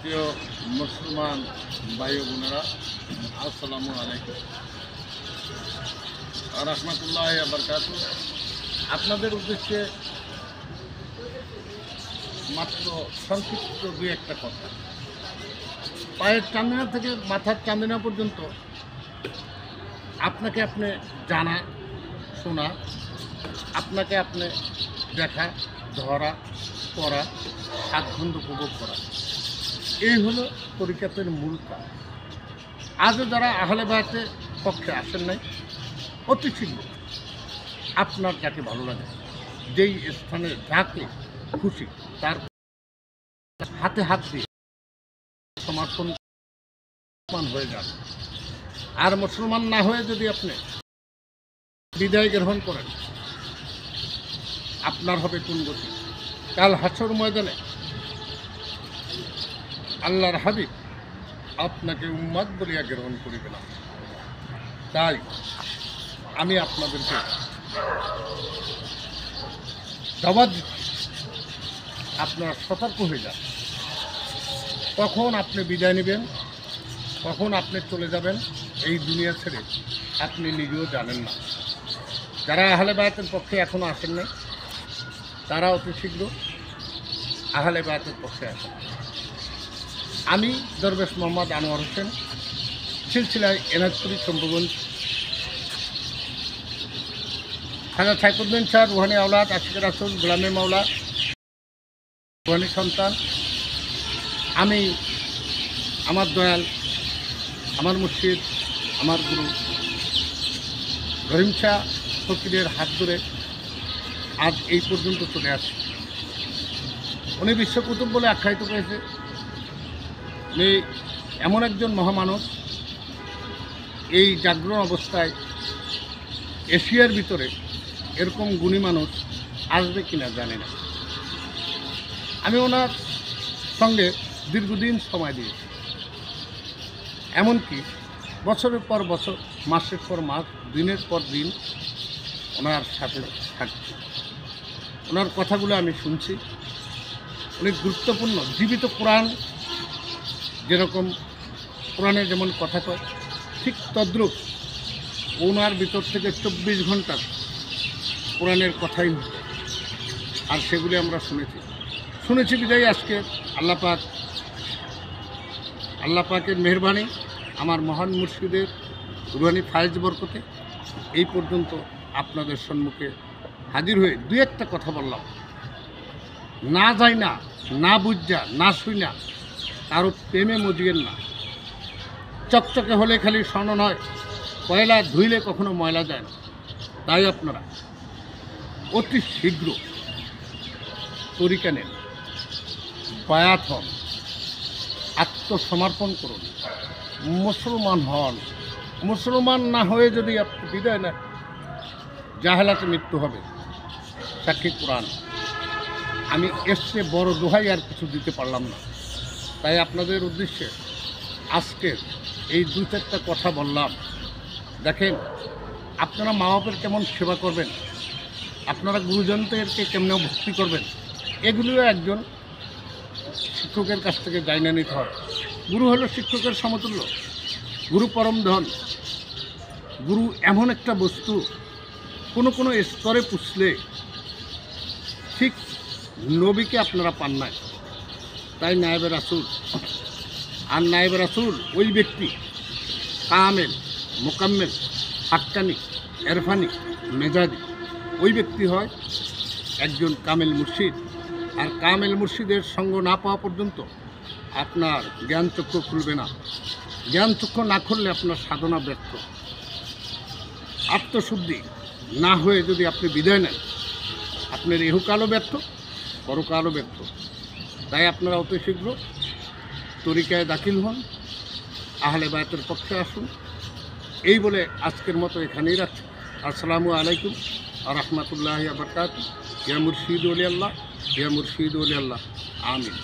প্রিয় মুসলমান ভাই বোনেরা, আসসালামু আলাইকুম রাহমাতুল্লাহি ওয়া বারাকাতুহু। আপনাদের উদ্দেশ্যে মাত্র সংক্ষিপ্ত দুই একটা কথা। পায়ের চান্দিনা থেকে মাথার চান্দিনা পর্যন্ত আপনাকে আপনি জানা শোনা, আপনাকে আপনি দেখা, ধরা, পড়া, স্বাচ্ছন্দ্য উপভোগ করা, এই হলো তরিকাতের মূল কাজ। আজও যারা আহলে বায়াতের পক্ষে আসেন নাই, অতি শীঘ্র আপনার যাকে ভালো লাগে, যেই স্থানে যাকে খুশি তার হাতে হাত দিয়ে সমর্পণ হয়ে যান। আর মুসলমান না হয়ে যদি আপনি বিদায় গ্রহণ করেন, আপনার হবে কোন গতি? কাল হাসর ময়দানে আল্লাহর হাবিব আপনাকে উম্মত বলিয়া গ্রহণ করিবে না। তাই আমি আপনাদেরকে দাওয়াত দিচ্ছি, আপনারা সতর্ক হয়ে যান। কখন আপনি বিদায় নেবেন, কখন আপনি চলে যাবেন এই দুনিয়া ছেড়ে আপনি নিজেও জানেন না। যারা আহলে বায়াতের পক্ষে এখনও আসেন নাই, তারা অতি শীঘ্র আহলে বায়াতের পক্ষে আসেন। আমি দরবেশ মোহাম্মদ আনোয়ার হোসেন, সিলসিলায় এনাজপুরি শম্ভুগঞ্জ, খাজা সাইফুদ্দিন শাহ রুহানি আওলাদ, আশিকের রাসূল, গোলামে মাওলা, রুহানি সন্তান। আমি আমার দয়াল, আমার মুর্শিদ, আমার গুরু রহিম শাহ ফকিরের হাত ধরে আজ এই পর্যন্ত চলে আসছি। উনি বিশ্বকুতুব বলে আখ্যায়িত করেছে। উনি এমন একজন মহামানব, এই জাগ্রত অবস্থায় এশিয়ার ভিতরে এরকম গুণী মানুষ আসবে কিনা জানি না। আমি ওনার সঙ্গে দীর্ঘদিন সময় দিয়েছি, এমনকি বছরের পর বছর, মাসের পর মাস, দিনের পর দিন ওনার সাথে থাকছি। ওনার কথাগুলো আমি শুনছি। অনেক গুরুত্বপূর্ণ জীবিত কোরআন, যেরকম কোরআনে যেমন কথা কয়, ঠিক তদ্রূপ ওনার ভিতর থেকে 24 ঘন্টা কোরআনের কথাই হতো। আর সেগুলি আমরা শুনেছি বিদায় আজকে আল্লাহ পাকের মেহরবানি, আমার মহান মুর্শিদের রুহানি ফায়েজ বরকতে এই পর্যন্ত আপনাদের সম্মুখে হাজির হয়ে দুই একটা কথা বললাম। না যাই না, না বুঝা, না শুই না, কারো প্রেমে মজিয়েন না। চকচকে হলে খালি স্বর্ণ নয়, কয়লা ধুইলে কখনো ময়লা যায় না। তাই আপনারা অতি শীঘ্র তরিকা নেন, বায়াত হন, আত্মসমর্পণ করুন, মুসলমান হন। মুসলমান না হয়ে যদি আপনি বিদায় নেন, জাহেলাতে মৃত্যু হবে, সাক্ষী কোরআন। আমি এর চেয়ে বড় দোহাই আর কিছু দিতে পারলাম না। তাই আপনাদের উদ্দেশ্যে আজকের এই দুই চারটা কথা বললাম। দেখেন, আপনারা মা বাপের কেমন সেবা করবেন, আপনারা গুরুজনদেরকে কেমন ভক্তি করবেন, এগুলিও একজন শিক্ষকের কাছ থেকে জানিয়ে নিতে হয়। গুরু হলো শিক্ষকের সমতুল্য, গুরু পরম ধন। গুরু এমন একটা বস্তু, কোনো স্তরে পুষলে ঠিক নবীকে আপনারা পান নাই। তাই নায়েবে রাসূল, আর নায়েবে রাসূল ওই ব্যক্তি কামেল, মোকাম্মেল, হাক্কানি, এরফানি, মেজাজি। ওই ব্যক্তি হয় একজন কামেল মুর্শিদ। আর কামেল মুর্শিদের সঙ্গ না পাওয়া পর্যন্ত আপনার জ্ঞানচক্ষু খুলবে না। জ্ঞানচক্ষু না খুললে আপনার সাধনা ব্যর্থ। আত্মশুদ্ধি না হয়ে যদি আপনি বিদায় নেন, আপনার ইহকালও ব্যর্থ, পরকালও ব্যর্থ। তাই আপনারা অতি শীঘ্র তরিকায় দাখিল হন, আহলে বায়াতের পক্ষে আসুন। এই বলে আজকের মতো এখানেই রাখছি। আসসালামু আলাইকুম রাহমাতুল্লাহি ওয়া বারাকাতুহু। ইয়া মুর্শিদ ওলি আল্লাহ, ইয়া মুর্শিদ ওলি আল্লাহ, আমিন।